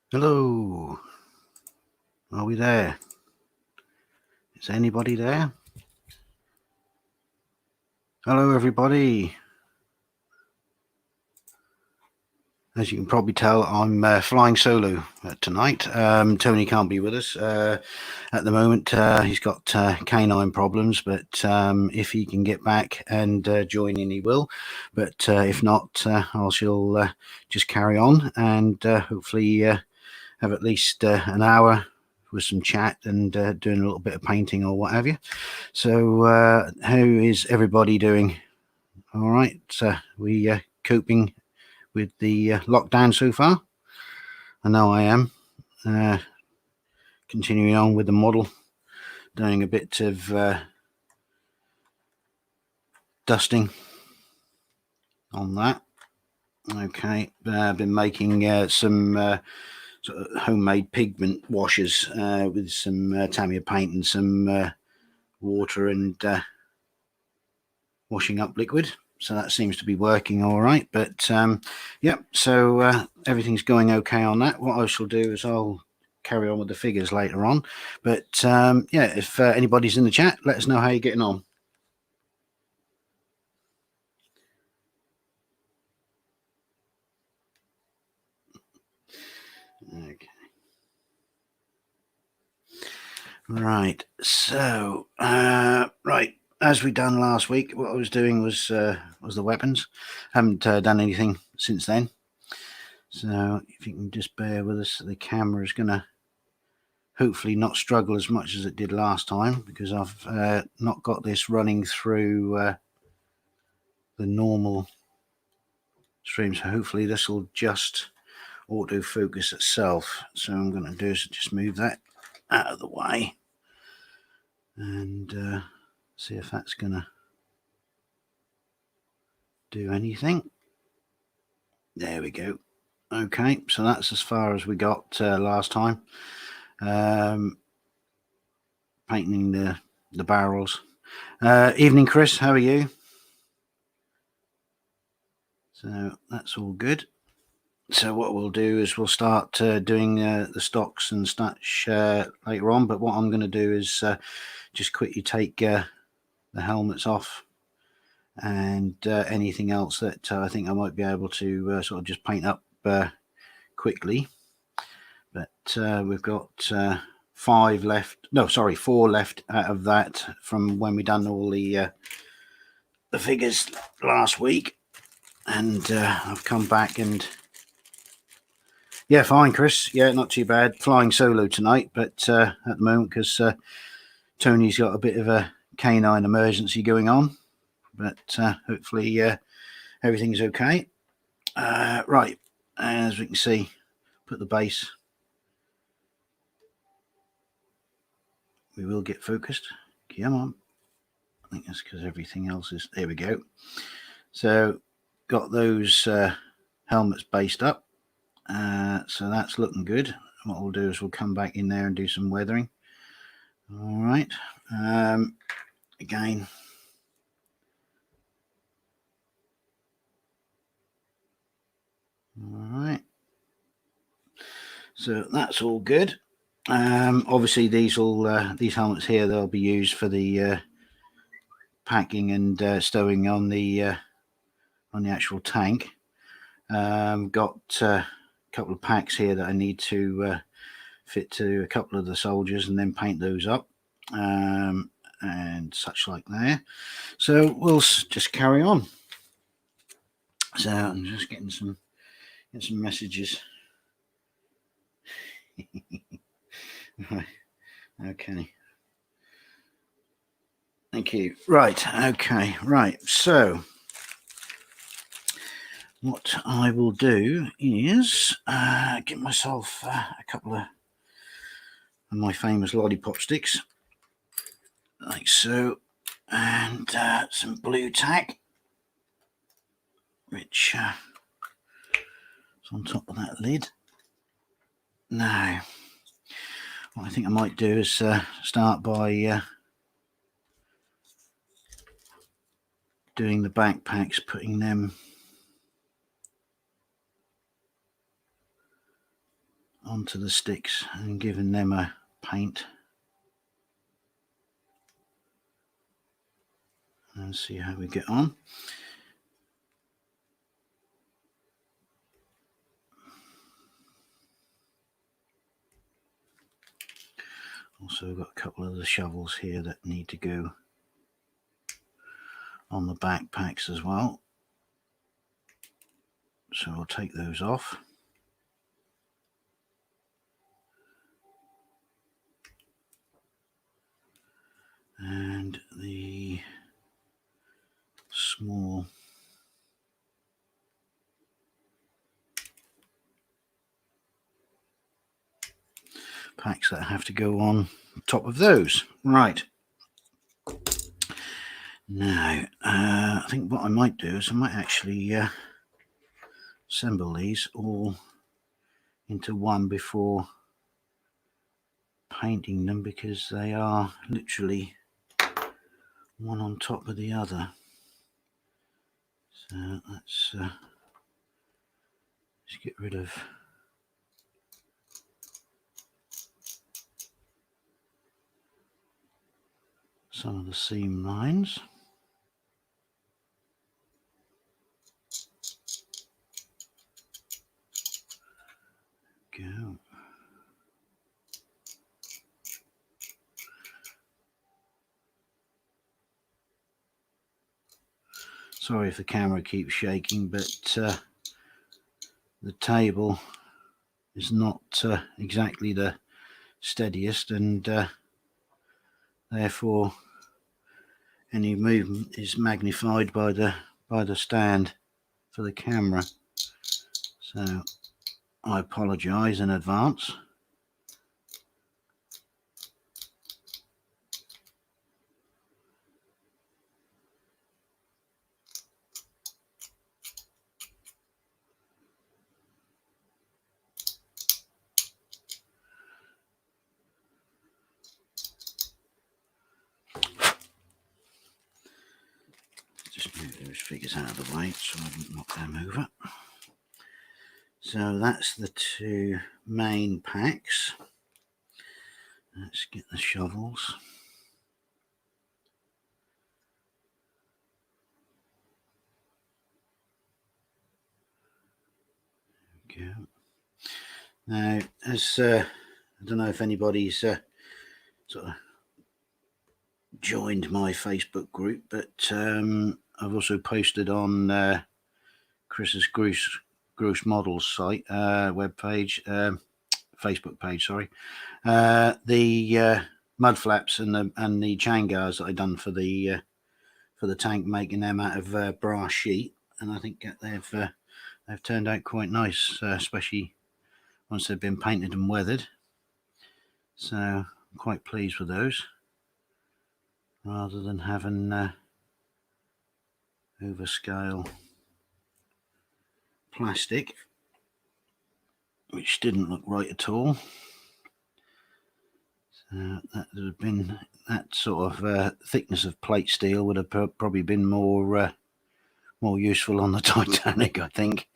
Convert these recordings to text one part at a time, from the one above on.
Hello, are we there? Is anybody there? Hello, everybody. As you can probably tell, I'm flying solo tonight. Tony can't be with us at the moment. He's got canine problems, but if he can get back and join in, he will. But if not, I shall just carry on and hopefully have at least an hour with some chat and doing a little bit of painting or what have you. So how is everybody doing? All right, we coping with the lockdown so far? I know I am. Continuing on with the model, doing a bit of dusting on that. Okay, I've been making some sort of homemade pigment washes with some Tamiya paint and some water and washing up liquid. So that seems to be working all right. But yeah, so everything's going okay on that. What I shall do is I'll carry on with the figures later on. But yeah, if anybody's in the chat, let us know how you're getting on. Okay. Right. So right. As we done last week, what I was doing was the weapons. Haven't done anything since then. So if you can just bear with us, the camera is going to hopefully not struggle as much as it did last time, because I've not got this running through the normal stream. So hopefully this will just autofocus itself. So I'm going to do is just move that out of the way and see if that's going to do anything. There we go. Okay, so that's as far as we got last time. Painting the barrels. Evening, Chris. How are you? So that's all good. So what we'll do is we'll start doing the stocks and such later on. But what I'm going to do is just quickly take the helmets off and anything else that I think I might be able to sort of just paint up quickly. But we've got 5 left. No, sorry, 4 left out of that from when we done all the figures last week. And I've come back and yeah, fine, Chris. Yeah, not too bad. Flying solo tonight, but at the moment because Tony's got a bit of a canine emergency going on, but hopefully everything's okay. Right, as we can see, put the base. We will get focused. Come on. I think that's because everything else is. There we go. So got those helmets based up. So that's looking good. What we'll do is we'll come back in there and do some weathering. All right. Again. All right. So that's all good. Obviously, these helmets here, they'll be used for the packing and stowing on the actual tank. Got a couple of packs here that I need to fit to a couple of the soldiers and then paint those up and such like there. So we'll just carry on. So I'm just getting some messages. Right. Okay. Thank you. Right. Okay. Right. So what I will do is get myself a couple of my famous lollipop sticks, like so, and some blue tack, which is on top of that lid. Now, what I think I might do is start by doing the backpacks, putting them onto the sticks and giving them a paint and see how we get on. Also got a couple of the shovels here that need to go on the backpacks as well, so I'll take those off. And the small packs that have to go on top of those. Right. Now, I think what I might do is I might actually assemble these all into one before painting them, because they are literally one on top of the other. So let's just get rid of some of the seam lines. Go. Sorry if the camera keeps shaking, but the table is not exactly the steadiest, and therefore any movement is magnified by the stand for the camera. So I apologize in advance. Just move those figures out of the way so I don't knock them over. So that's the two main packs. Let's get the shovels. There we go. Now, as I don't know if anybody's sort of joined my Facebook group, but I've also posted on Chris's Gross Models site, webpage, Facebook page, sorry, the mud flaps and the chain guards that I done for the tank, making them out of brass sheet, and I think they've turned out quite nice, especially once they've been painted and weathered. So I'm quite pleased with those, rather than having overscale plastic, which didn't look right at all. So that would have been, that sort of thickness of plate steel would have probably been more useful on the Titanic, I think.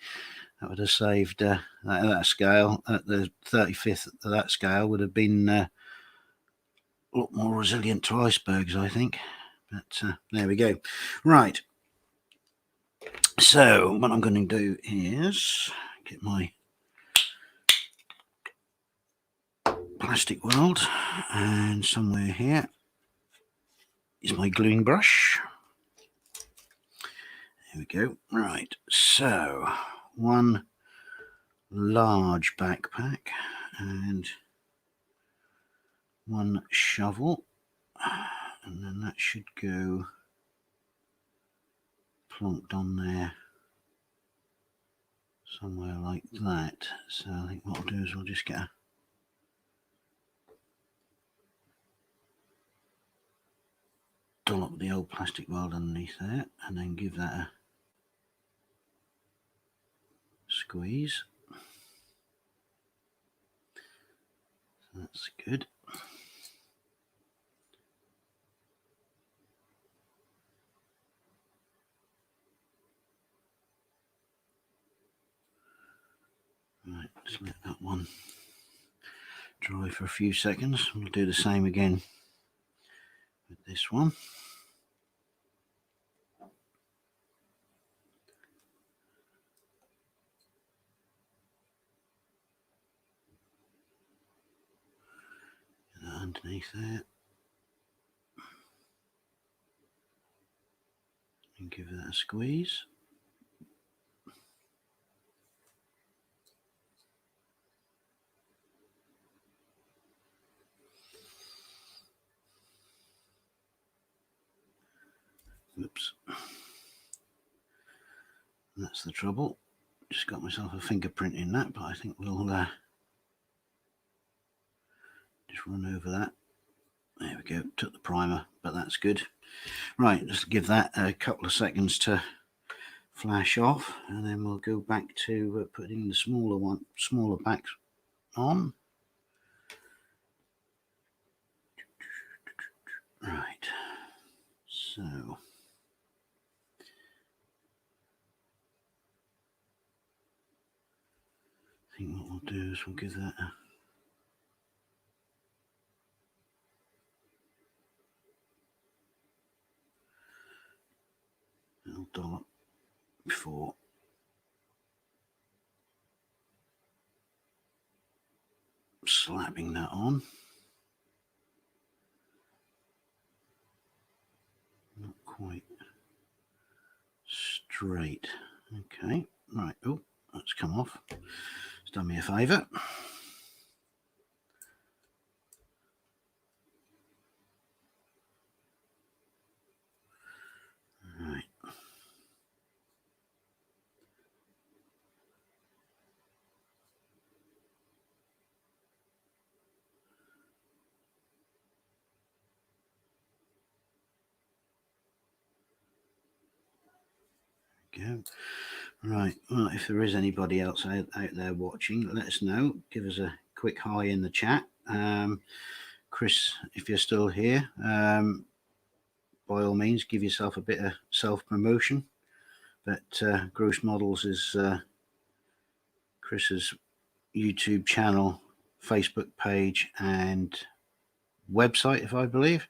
That would have saved at that scale, at the 35th of that scale, would have been a lot more resilient to icebergs, I think. But there we go. Right. So what I'm going to do is get my plastic weld, and somewhere here is my gluing brush. There we go. Right, so one large backpack and one shovel, and then that should go plonked on there somewhere like that. So I think what I'll do is we'll just get a dollop of the old plastic weld underneath there, and then give that a squeeze. So that's good. Right, just let that one dry for a few seconds. We'll do the same again with this one. Get that underneath there. And give that a squeeze. Oops. That's the trouble. Just got myself a fingerprint in that, but I think we'll just run over that. There we go. Took the primer, but that's good. Right, just give that a couple of seconds to flash off, and then we'll go back to putting the smaller backs on. Right. So I think what we'll do is we'll give that a little dollop before slapping that on. Not quite straight. Okay, right. Oh, that's come off. It's done me a favour. Right. Go. Right, well, if there is anybody else out there watching, let us know. Give us a quick hi in the chat. Chris, if you're still here, by all means, give yourself a bit of self-promotion. But Gross Models is Chris's YouTube channel, Facebook page, and website, if I believe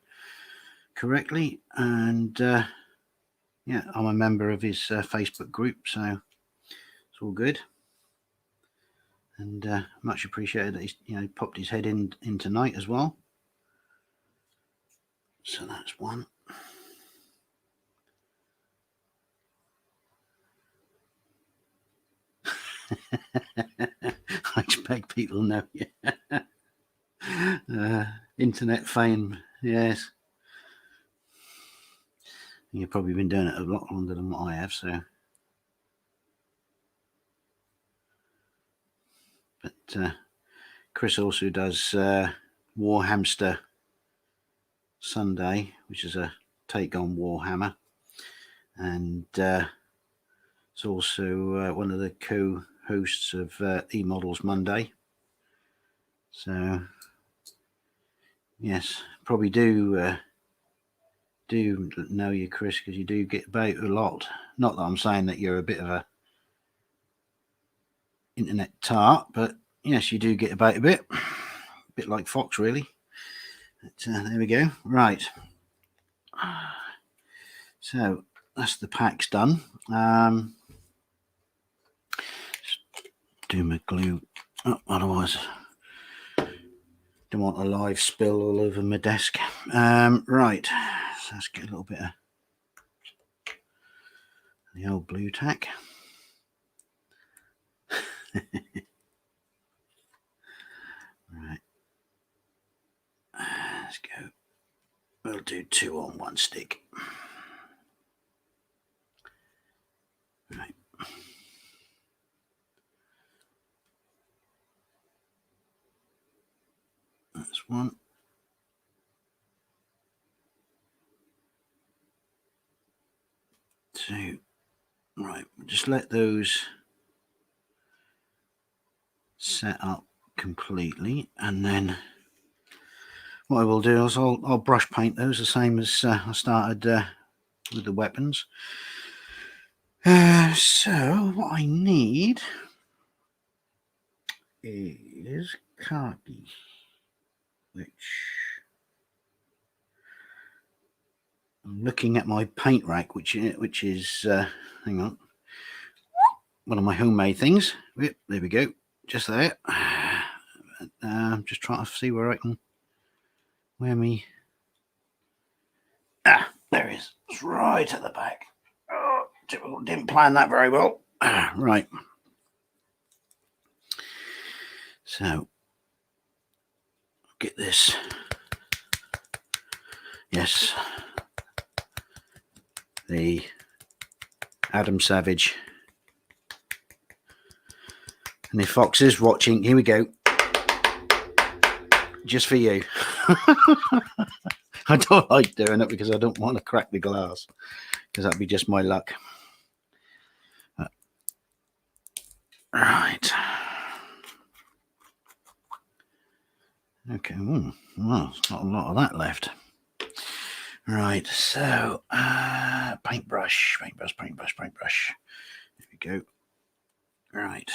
correctly. And yeah, I'm a member of his Facebook group, so it's all good. And much appreciated that he's popped his head in tonight as well. So that's one. I expect people know. Yeah. Internet fame, yes. You've probably been doing it a lot longer than what I have, so. But Chris also does War Hamster Sunday, which is a take on Warhammer, and it's also one of the co-hosts of eModels Monday. So yes, probably do know you, Chris, because you do get about a lot. Not that I'm saying that you're a bit of a internet tart, but yes, you do get about a bit like Fox, really. But there we go. Right. So that's the packs done. Do my glue. Oh, otherwise, don't want a live spill all over my desk. Right. So let's get a little bit of the old blue tack. Right. Let's go. We'll do 2 on 1 stick. Right. That's 1. 2. Right. Just let those set up completely, and then what I will do is I'll brush paint those the same as I started with the weapons. So what I need is khaki. which I'm looking at my paint rack, which is hang on, one of my homemade things. Yep, there we go, just there. I'm just trying to see where I can, where me. There it is. It's right at the back. Oh, didn't plan that very well. Right. So, get this. Yes. The Adam Savage. And if Fox is watching, here we go. Just for you. I don't like doing it because I don't want to crack the glass, because that'd be just my luck. Right. Okay. Well, there's not a lot of that left. Right. So, paintbrush. There we go. Right.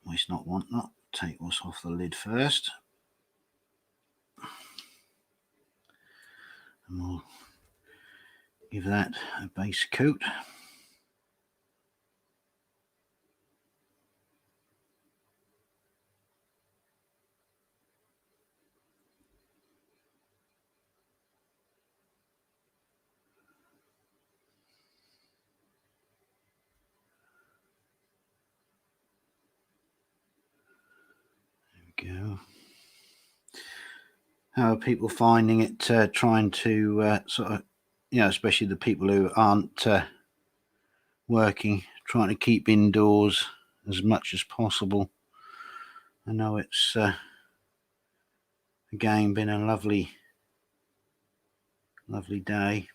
Waste not, want not. Take what's off the lid first. And we'll give that a base coat. Go. How are people finding it, trying to sort of, especially the people who aren't working, trying to keep indoors as much as possible? I know it's again been a lovely day,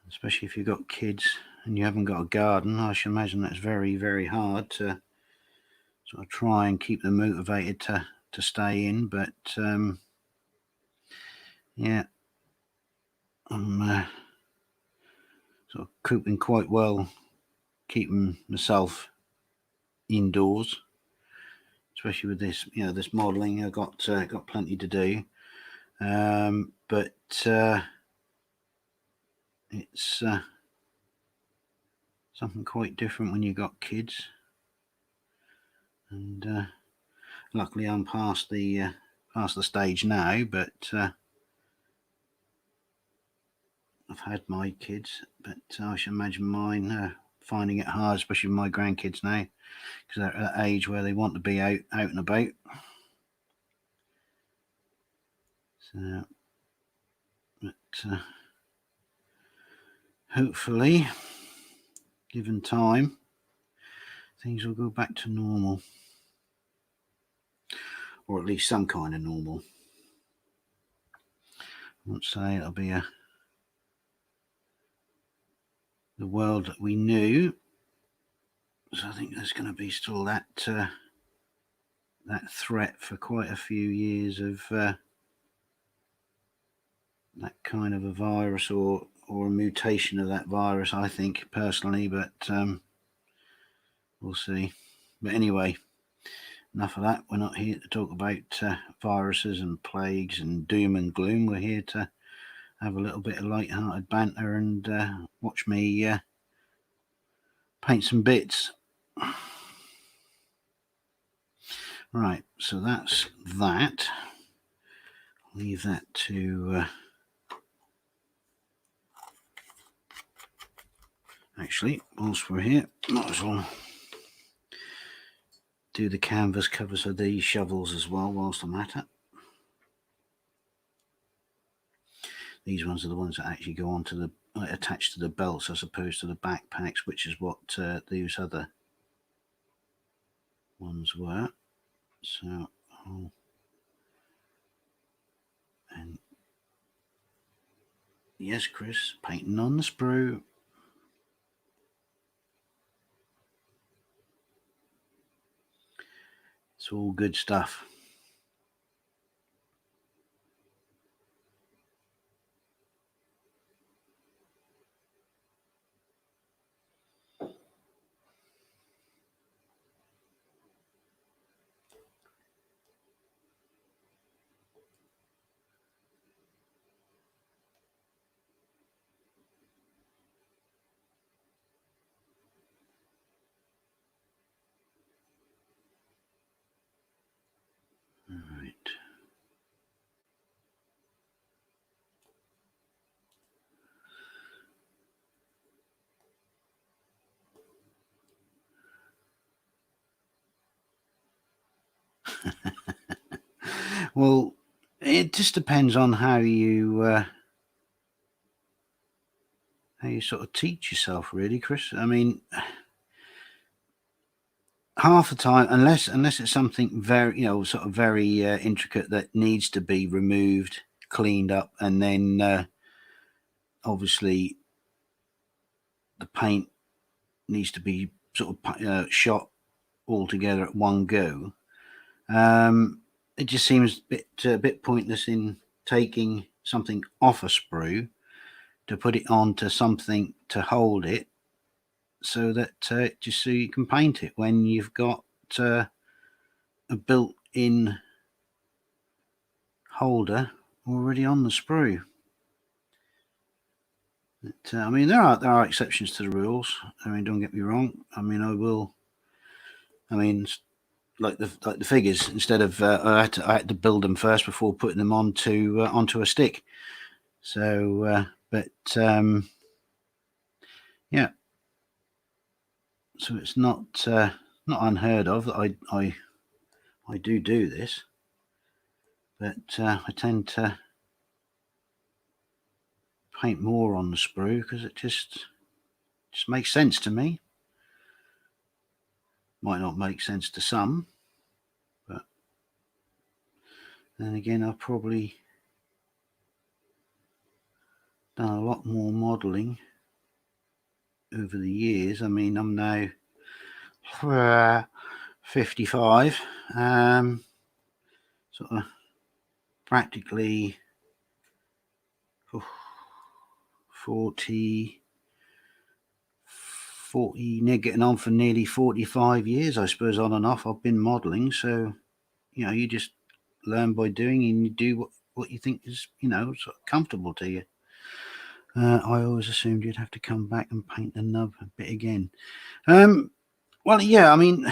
especially if you've got kids and you haven't got a garden. I should imagine that's very, very hard to sort of try and keep them motivated to stay in, but yeah, I'm sort of coping quite well, keeping myself indoors, especially with this, this modelling. I've got plenty to do, but it's something quite different when you've got kids, and luckily I'm past the stage now, but I've had my kids, but I should imagine mine finding it hard, especially with my grandkids now, because they're at that age where they want to be out and about. So, but hopefully, given time, things will go back to normal, or at least some kind of normal. I won't say it'll be the world that we knew. So I think there's going to be still that threat for quite a few years of that kind of a virus, or a mutation of that virus, I think personally, but we'll see. But anyway, enough of that. We're not here to talk about viruses and plagues and doom and gloom. We're here to have a little bit of light-hearted banter and watch me paint some bits. Right, so that's that. Leave that to actually, whilst we're here, might as well do the canvas covers of these shovels as well whilst I'm at it. These ones are the ones that actually go onto the attached to the belts as opposed to the backpacks, which is what these other ones were. So, and yes, Chris, painting on the sprue. It's all good stuff. Well, it just depends on how you sort of teach yourself, really, Chris. I mean, half the time, unless it's something very, sort of very intricate that needs to be removed, cleaned up, and then obviously the paint needs to be sort of shot all together at one go. It just seems a bit pointless in taking something off a sprue to put it onto something to hold it, so that just so you can paint it when you've got a built-in holder already on the sprue. But, I mean, there are exceptions to the rules. I mean, don't get me wrong. I mean, like the figures. Instead of I had to build them first before putting them onto a stick. So, yeah. So it's not unheard of that I do this, but I tend to paint more on the sprue because it just makes sense to me. Might not make sense to some, but then again, I've probably done a lot more modelling over the years. I mean, I'm now 55, sort of practically 40, getting on for nearly 45 years, I suppose, on and off. I've been modelling, so you just learn by doing, and you do what you think is sort of comfortable to you. I always assumed you'd have to come back and paint the nub a bit again. Well, yeah, I mean,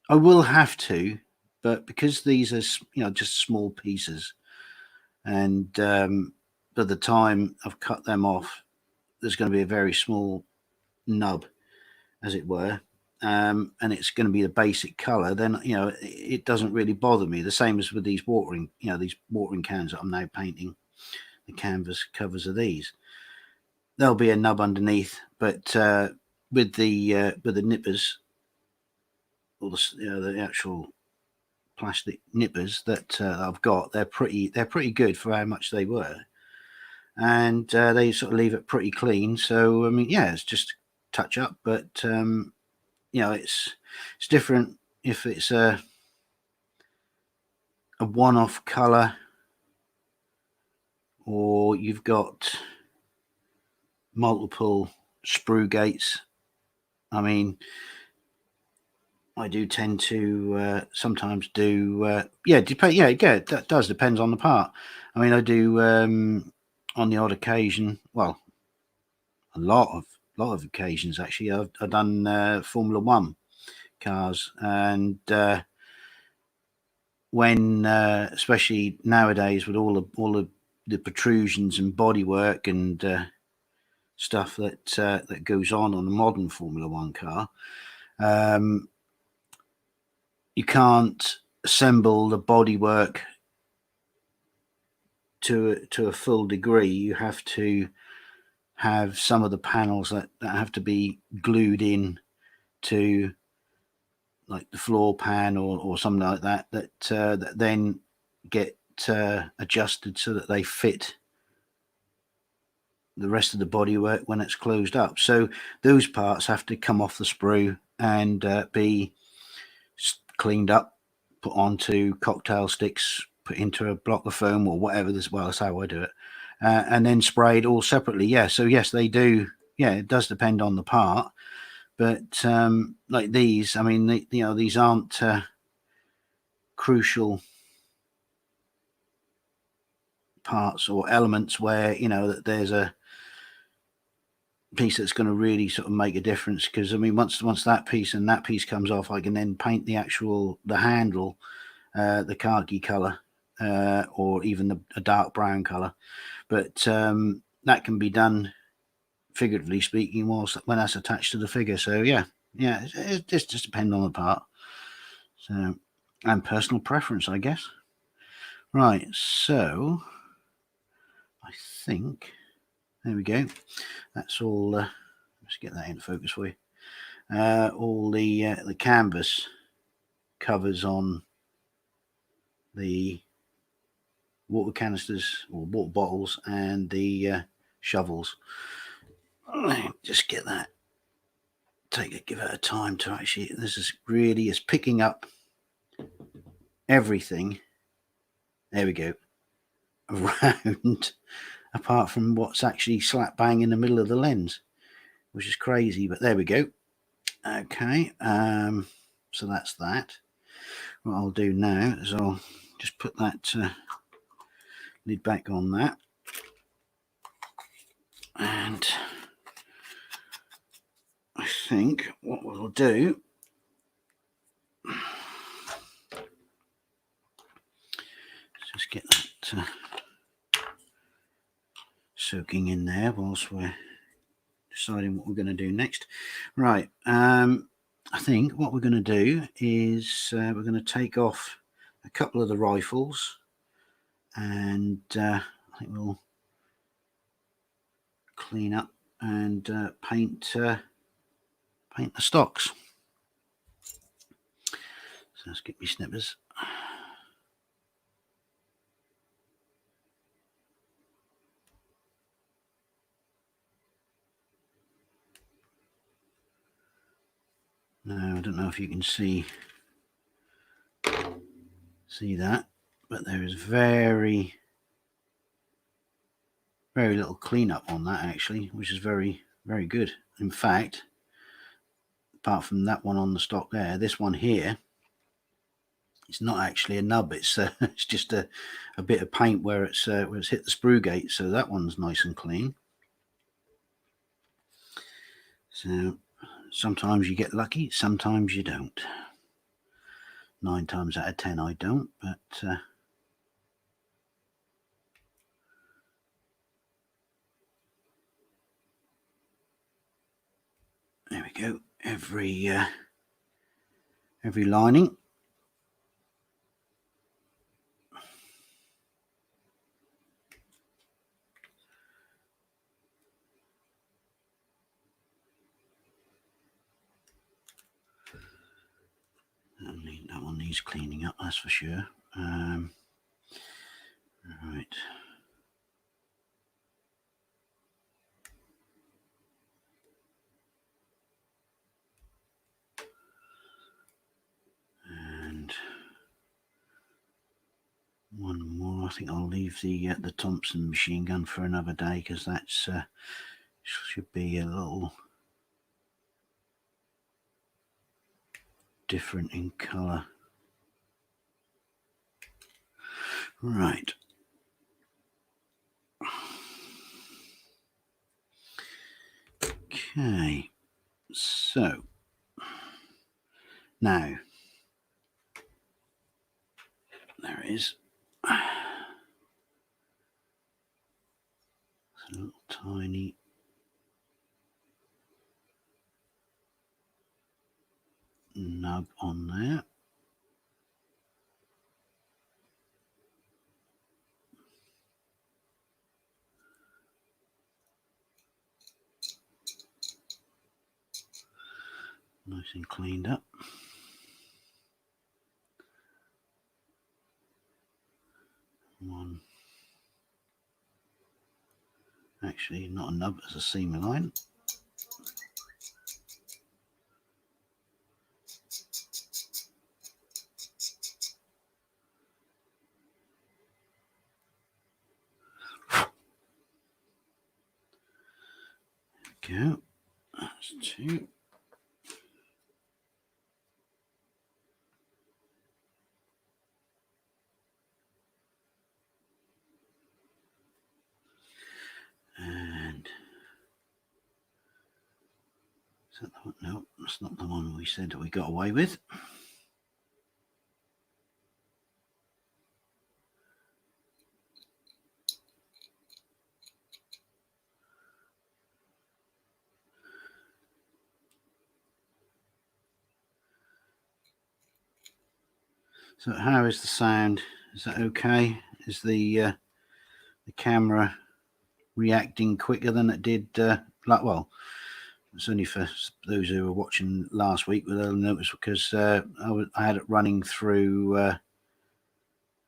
I will have to, but because these are just small pieces, and by the time I've cut them off, there's going to be a very small nub, as it were, and it's going to be the basic color. Then it doesn't really bother me. The same as with these watering cans that I'm now painting the canvas covers of these. There'll be a nub underneath, but with the nippers, or the actual plastic nippers that I've got, they're pretty good for how much they were, and they sort of leave it pretty clean. So I mean, yeah, it's just touch up, but it's different if it's a one-off color, or you've got multiple sprue gates. I mean, I do tend to sometimes do that does depend on the part. I mean, I do on the odd occasion, well, a lot of occasions actually. I've done Formula One cars, and when especially nowadays with all the protrusions and bodywork and stuff that goes on a modern Formula One car, you can't assemble the bodywork to a full degree. You have to have some of the panels that have to be glued in to, like, the floor pan or something like that that then get adjusted so that they fit the rest of the bodywork when it's closed up. So those parts have to come off the sprue and be cleaned up, put onto cocktail sticks, put into a block of foam or whatever. That's how I do it, and then sprayed all separately. Yeah, so yes, they do. Yeah, it does depend on the part, but like these, I mean, these aren't crucial parts or elements where that there's a piece that's going to really sort of make a difference. Because I mean, once that piece and that piece comes off, I can then paint the handle the khaki color, or even a dark brown color. But that can be done, figuratively speaking, when that's attached to the figure. So yeah, it just depends on the part. So, and personal preference, I guess. Right, so I think there we go. That's all. Let's get that into focus for you. All the canvas covers on the water canisters or water bottles and the shovels. Just get that. Give it a time to actually. This is really is picking up everything. There we go. Around, apart from what's actually slap bang in the middle of the lens, which is crazy. But there we go. Okay. So that's that. What I'll do now is I'll just put that lid back on that, and I think what we'll do is just get that soaking in there whilst we're deciding what we're going to do next. Right, I think what we're going to do is we're going to take off a couple of the rifles, and I think we'll clean up and paint the stocks. So let's get me snippers. Now I don't know if you can see that, but there is very little cleanup on that actually, which is very good. In fact, apart from that one on the stock there, this one here, it's not actually a nub. It's it's just a bit of paint where it's hit the sprue gate. So that one's nice and clean. So sometimes you get lucky, sometimes you don't. 9 times out of 10 I don't, but there we go. Every lining. That one needs cleaning up, that's for sure. Right. And one more. I think I'll leave the Thompson machine gun for another day, because that's should be a little different in colour. Right. Okay. So now there it is. It's a little tiny nub on there. Nice and cleaned up. One. Actually, not a nub, as a seam line. Go. That's 2. And is that the one? No, that's not the one we said that we got away with. So how is the sound Is that okay? Is the camera reacting quicker than it did? Like, well, it's only for those who were watching last week, but they'll notice because I had it running through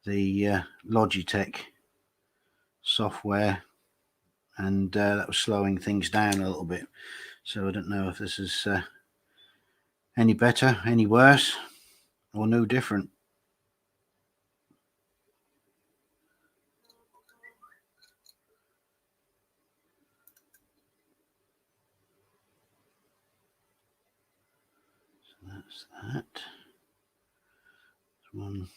the Logitech software, and that was slowing things down a little bit. So I don't know if this is any better, any worse, or no different. So that's that. One.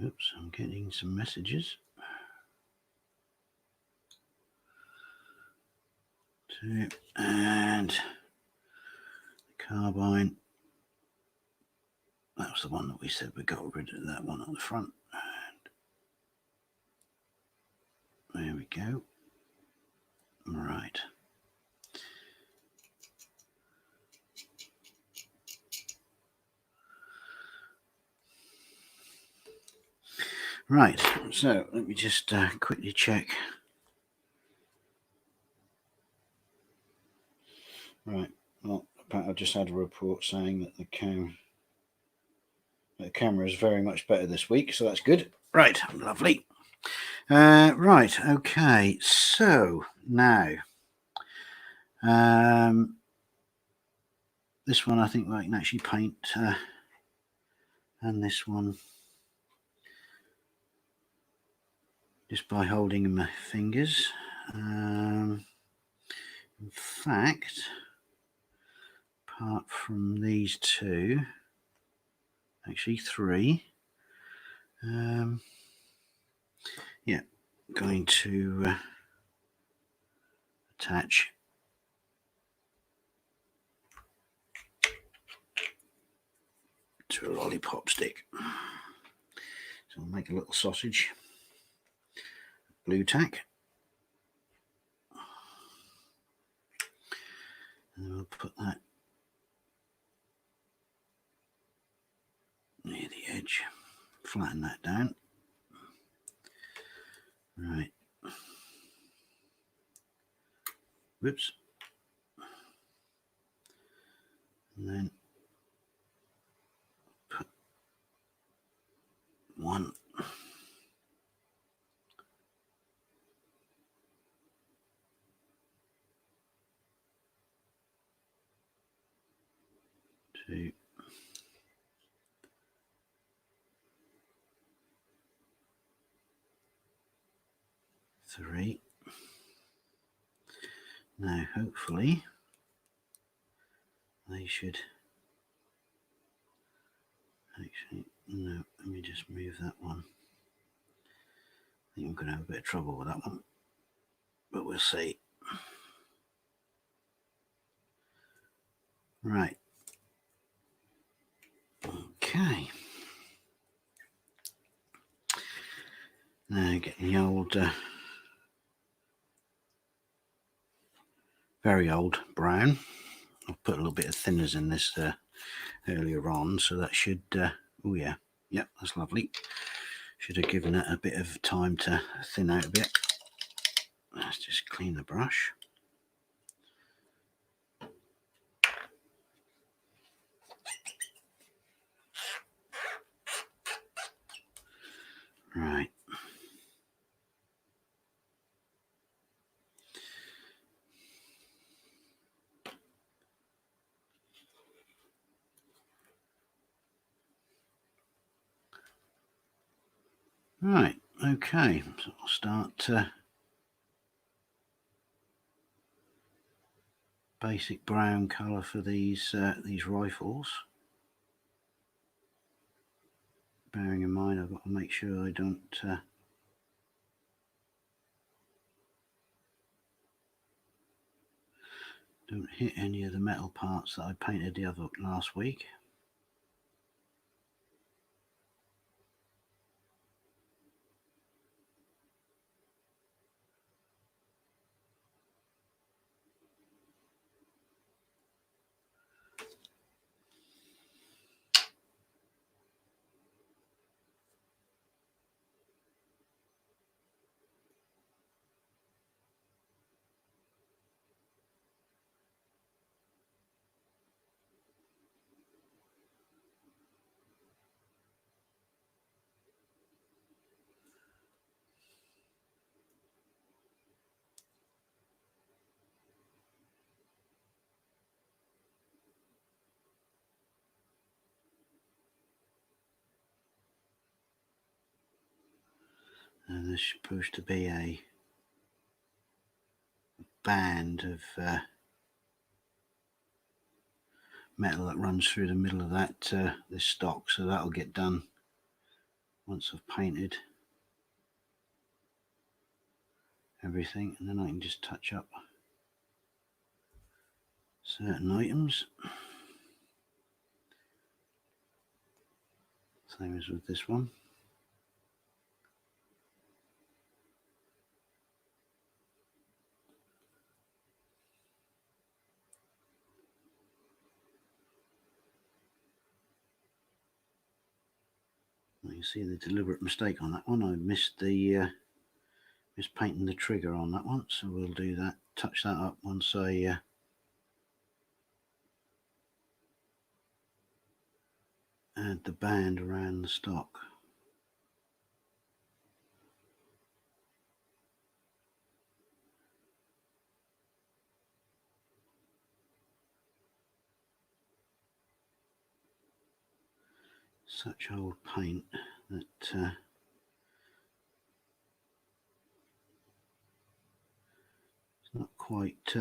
Oops, I'm getting some messages. 2 and carbine. That was the one that we said we got rid of, that one on the front. And there we go. Right. Right, so let me just quickly check. Right, well, I just had a report saying that the camera is very much better this week, so that's good. Right, lovely. Right, okay, so now this one I think I can actually paint, and this one just by holding my fingers. In fact, apart from these two, actually three, yeah, going to attach to a lollipop stick. So I'll make a little sausage, blue tack, and we'll put that near the edge, flatten that down. Right. Whoops. And then put one. 2. 3. Now hopefully they should actually, no, let me just move that one. I think I'm going to have a bit of trouble with that one, but we'll see. Right. Okay. Now getting the old, very old brown. I've put a little bit of thinners in this earlier on, so that should, oh yeah, yep, that's lovely. Should have given it a bit of time to thin out a bit. Let's just clean the brush. Right. Right, okay, so I'll start basic brown colour for these rifles. Bearing in mind I've got to make sure I don't hit any of the metal parts that I painted last week. And there's supposed to be a band of metal that runs through the middle of that this stock, so that'll get done once I've painted everything, and then I can just touch up certain items, same as with this one. You can see the deliberate mistake on that one. I missed the missed painting the trigger on that one, so we'll do that, touch that up once I add the band around the stock. Such old paint that it's not quite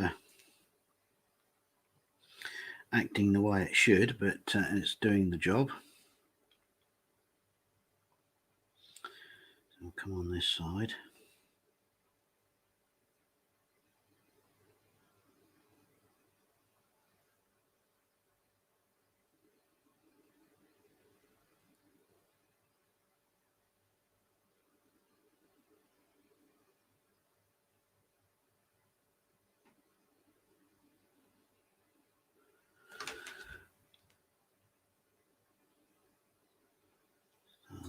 acting the way it should, but it's doing the job. So we'll come on this side.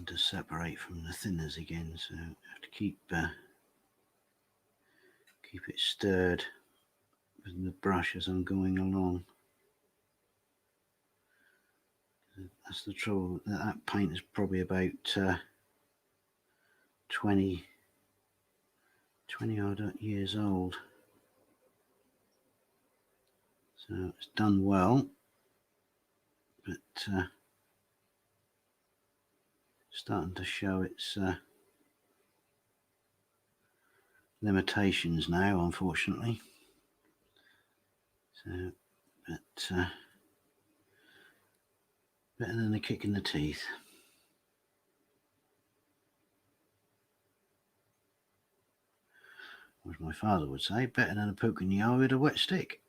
To separate from the thinners again, so I have to keep it stirred with the brush as I'm going along. That's the trouble, that paint is probably about 20 odd years old, so it's done well, but starting to show its limitations now, unfortunately. So, but better than a kick in the teeth. As my father would say, better than a poke in the eye with a wet stick.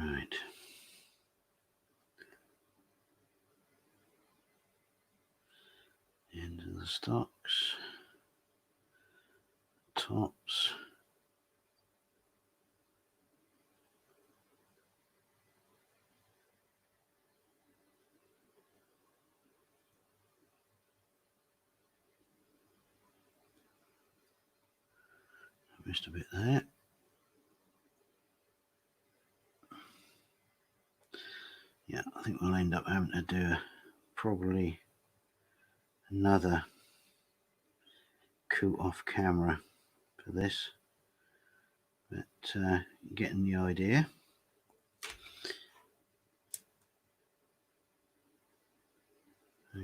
Right. End of the stocks. Tops. Missed a bit there. Yeah, I think we'll end up having to do probably another coat off camera for this, but getting the idea.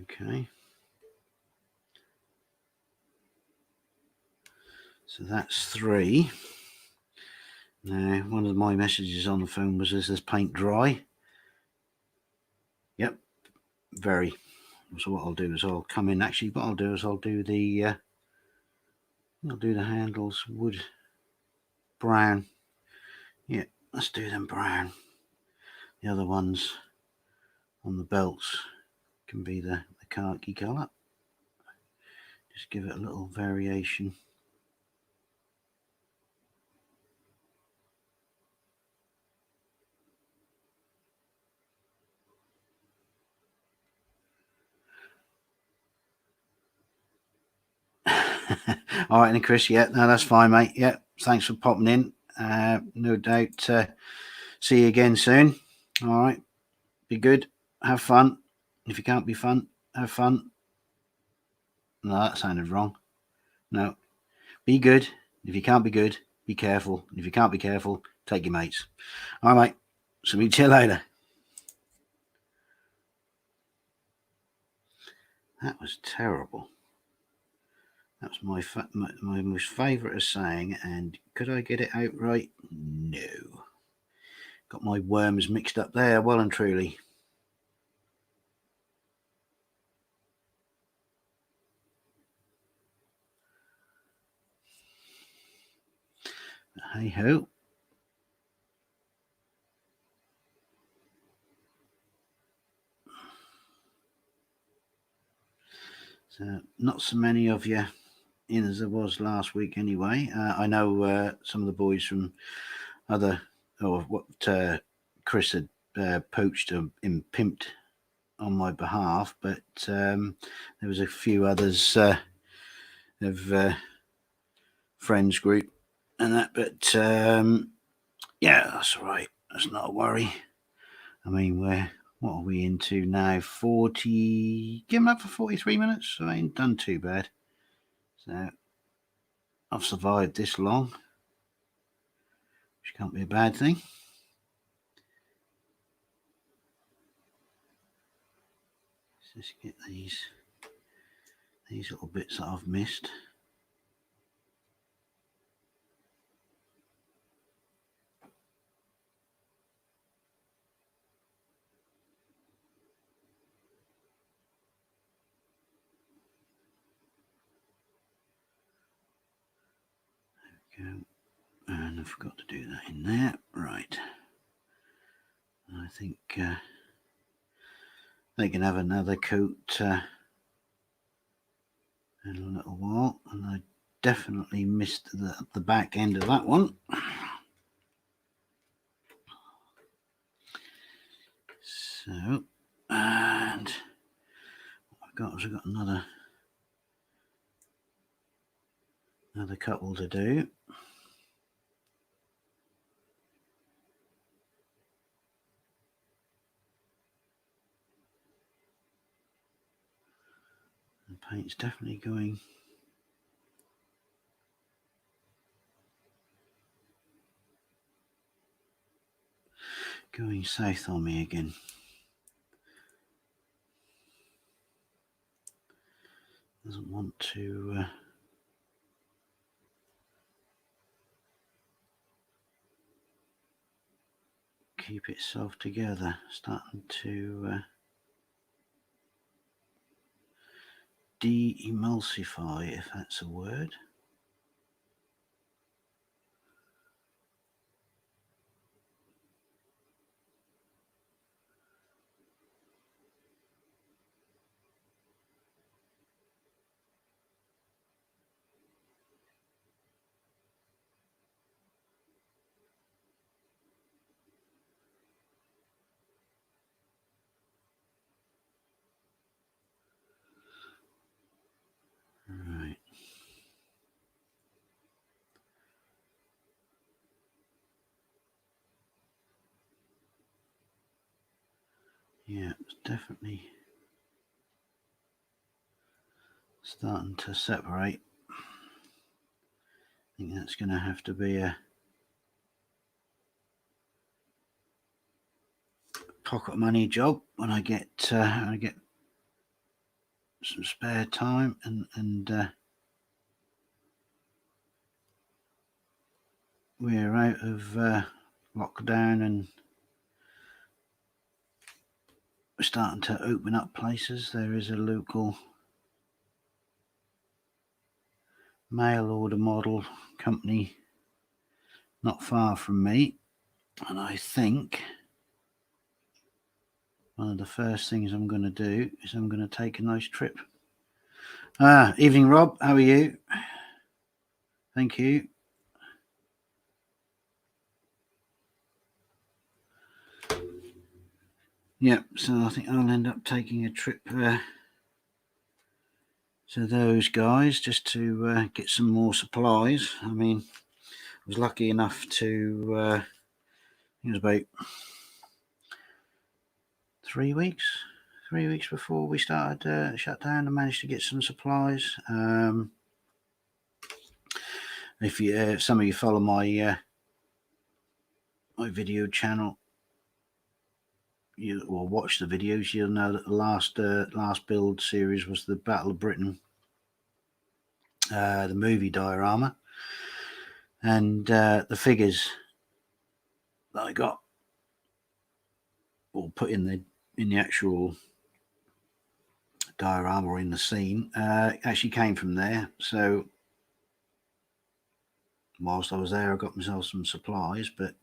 Okay, so that's 3. Now, one of my messages on the phone was, is this paint dry? Yep, very. So what I'll do is I'll come in, actually what I'll do is I'll do the handles wood brown. Yeah, let's do them brown. The other ones on the belts can be the khaki colour. Just give it a little variation. All right, then, Chris. Yeah, no, that's fine, mate. Yeah, thanks for popping in. No doubt. See you again soon. All right. Be good. Have fun. If you can't be fun, have fun. No, that sounded wrong. No. Be good. If you can't be good, be careful. If you can't be careful, take your mates. All right, mate. So meet you later. That was terrible. That was my most favourite of saying, and could I get it out right? No. Got my worms mixed up there, well and truly. Hey ho. So not so many of you in as there was last week anyway. I know some of the boys from other, or what Chris had poached and pimped on my behalf, but there was a few others of friends group and that, but yeah, that's all right. That's not a worry. I mean, what are we into now? 40, give them up for 43 minutes. I ain't done too bad. So I've survived this long, which can't be a bad thing. Let's just get these little bits that I've missed. There we go. And I forgot to do that in there. Right. I think they can have another coat in a little while. And I definitely missed the back end of that one. So, and what I've got is I've got another couple to do. The paint's definitely going south on me again. Doesn't want to keep itself together. Starting to de-emulsify, if that's a word. Right. Yeah, it's definitely starting to separate. I think that's going to have to be a pocket money job when I get some spare time and we're out of lockdown and we're starting to open up places. There is a local mail order model company not far from me, and I think one of the first things I'm going to do is I'm going to take a nice trip. Evening, Rob. How are you? Thank you. Yeah, so I think I'll end up taking a trip to those guys just to get some more supplies. I mean, I was lucky enough to, it was about 3 weeks before we started shut down, I managed to get some supplies. If some of you follow my my video channel, you or watch the videos, you'll know that the last build series was the Battle of Britain, the movie diorama, and the figures that I got or put in the actual diorama or in the scene actually came from there. So whilst I was there, I got myself some supplies, but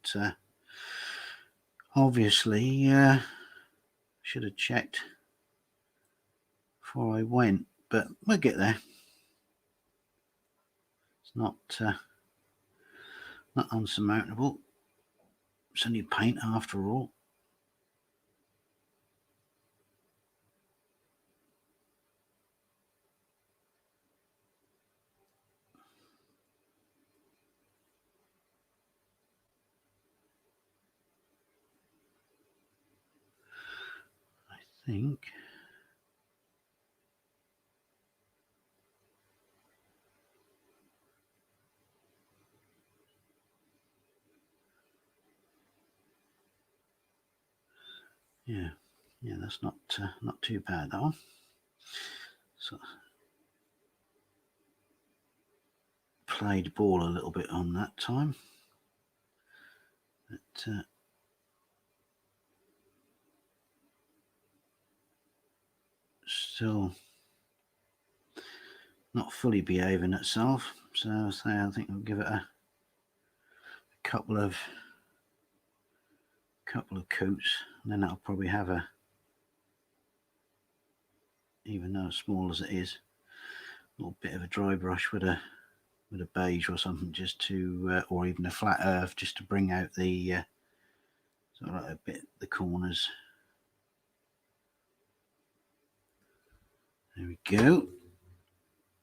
obviously should have checked before I went, but we'll get there. It's not unsurmountable. It's only paint after all. I think. Yeah, that's not too bad, that one. So played ball a little bit on that time, but still not fully behaving itself. So I think I'll give it a couple of coats, and then that'll probably have a, even though as small as it is, a little bit of a dry brush with a beige or something, just to or even a flat earth, just to bring out the sort of a bit the corners. There we go.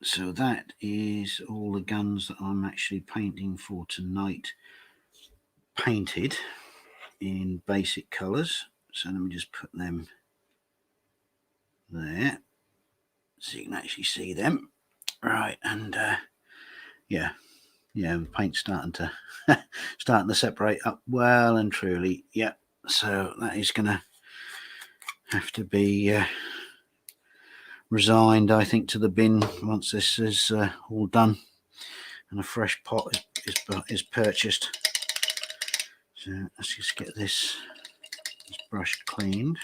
So that is all the guns that I'm actually painting for tonight, painted in basic colours. So let me just put them there so you can actually see them. Right, and yeah, the paint's starting to separate up well and truly. Yeah, so that is gonna have to be resigned, I think, to the bin once this is all done and a fresh pot is purchased. So let's just get this brush cleaned,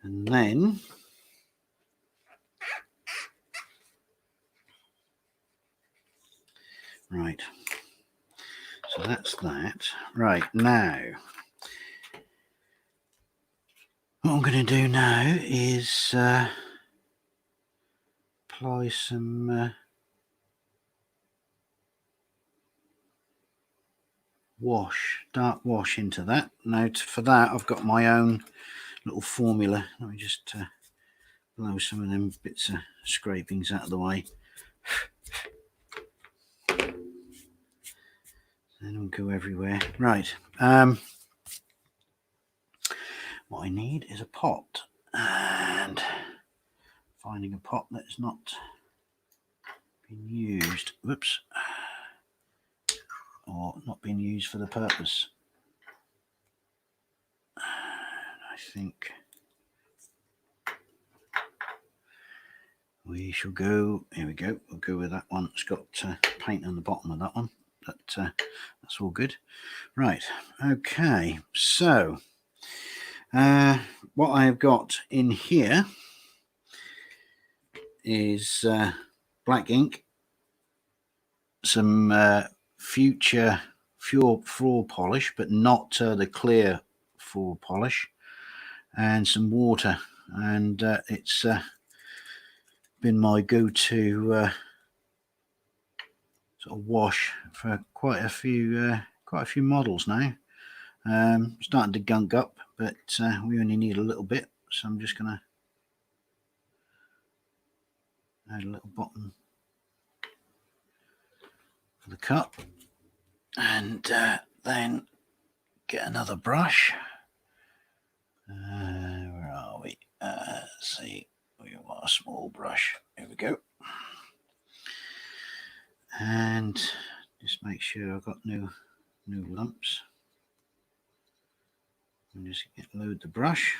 and then right, so that's that. Right, now what I'm going to do now is apply some dark wash into that. Now for that I've got my own little formula. Let me just blow some of them bits of scrapings out of the way. They don't go everywhere. Right. What I need is a pot, and finding a pot that has not been used. Whoops. Or not been used for the purpose. I think we shall go. Here we go. We'll go with that one. It's got paint on the bottom of that one. But that's all good. Right. Okay. So what I have got in here is black ink, some future floor polish, but not the clear floor polish, and some water. And it's been my go-to sort of wash for quite a few models now. Starting to gunk up, but we only need a little bit, so I'm just gonna add a little bottom for the cup, and then get another brush. Where are we? Let's see, we want a small brush. Here we go. And just make sure I've got no lumps. And just load the brush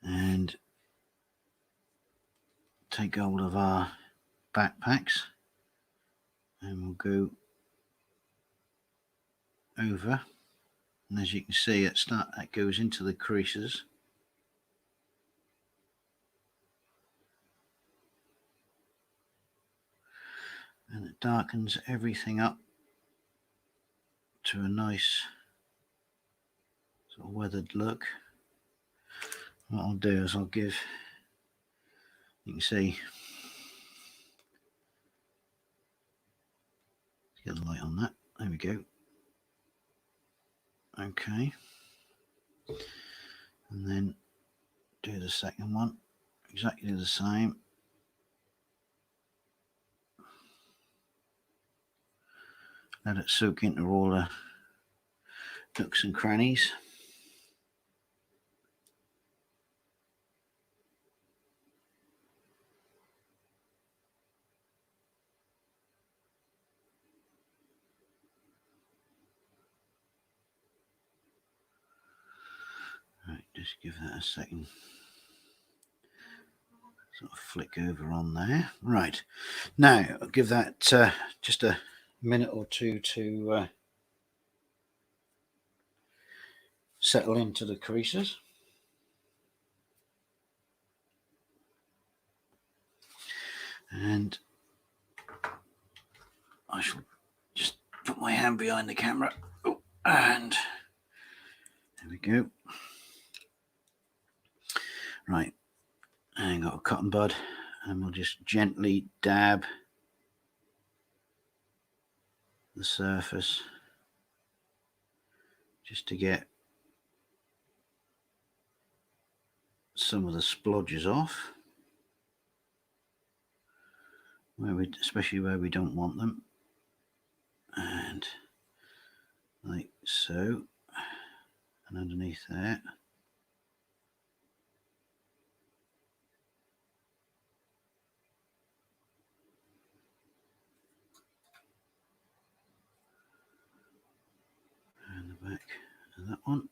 and take hold of our backpacks, and we'll go over, and as you can see that goes into the creases, and it darkens everything up to a nice sort of weathered look. What I'll do is I'll give, you can see, get the light on that, there we go. Okay, and then do the second one exactly the same. Let it soak into all the nooks and crannies. Right, just give that a second. Sort of flick over on there. Right, now I'll give that just a minute or two to settle into the creases. And I shall just put my hand behind the camera. Oh, and there we go. Right, and got a cotton bud, and we'll just gently dab the surface just to get some of the splodges off, especially where we don't want them, and like so, and underneath there. And the back of that one.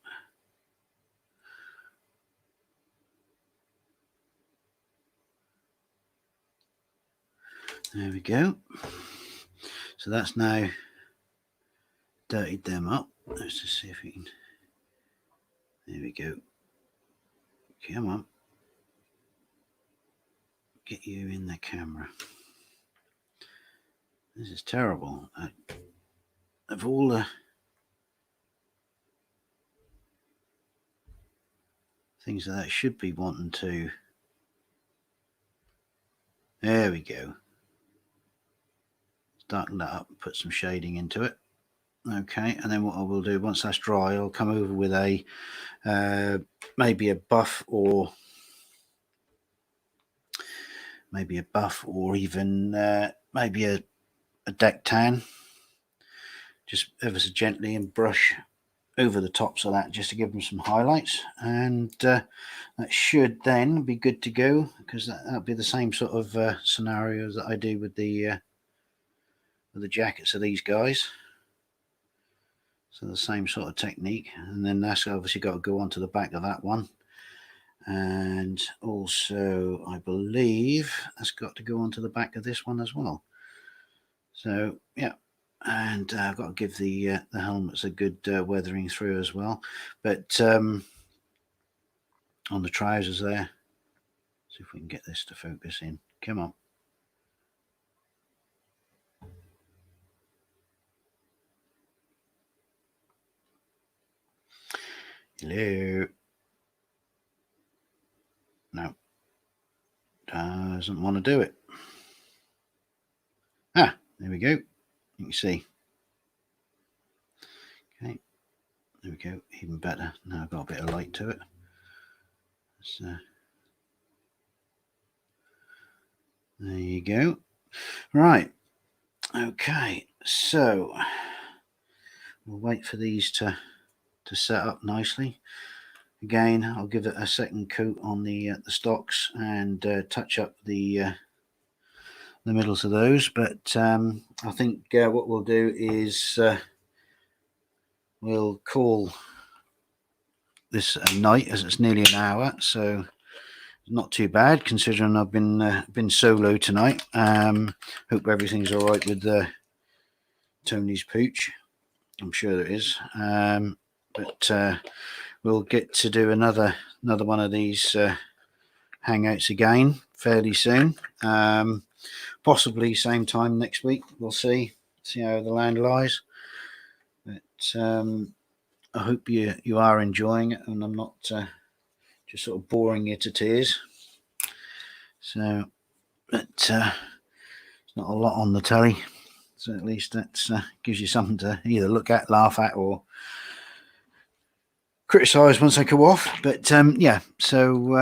There we go. So that's now dirtied them up. Let's just see if we can. There we go. Come on. Get you in the camera. This is terrible. Of all the things that should be wanting to. There we go. Darken that up and put some shading into it. Okay, and then what I will do once that's dry, I'll come over with a maybe a buff or even maybe a deck tan, just ever so gently, and brush over the tops of that just to give them some highlights, and that should then be good to go, because that'll be the same sort of scenarios that I do with the jackets of these guys. So the same sort of technique, and then that's obviously got to go onto the back of that one, and also I believe that's got to go onto the back of this one as well. So yeah, and I've got to give the helmets a good weathering through as well. But on the trousers there, see if we can get this to focus in. Come on. Hello. No. Doesn't want to do it. Ah, there we go. You can see. Okay. There we go. Even better. Now I've got a bit of light to it. There you go. Right. Okay. So we'll wait for these to set up nicely. Again, I'll give it a second coat on the stocks and touch up the middles of those. But I think what we'll do is we'll call this a night, as it's nearly an hour, so not too bad considering I've been solo tonight. Hope everything's all right with Tony's pooch. I'm sure it is. But we'll get to do another one of these hangouts again fairly soon. Possibly same time next week. We'll see how the land lies. But I hope you are enjoying it, and I'm not just sort of boring you to tears. So, but it's not a lot on the telly, so at least that gives you something to either look at, laugh at, or criticise once they go off. But yeah, so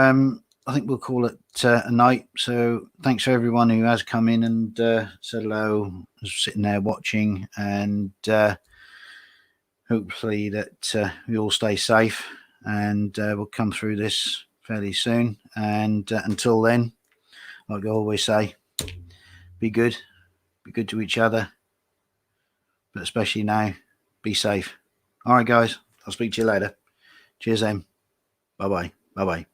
I think we'll call it a night. So thanks for everyone who has come in and said hello, sitting there watching, and hopefully that we all stay safe, and we'll come through this fairly soon. And until then, like I always say, be good to each other, but especially now, be safe. All right, guys, I'll speak to you later. Cheers, Em. Bye bye.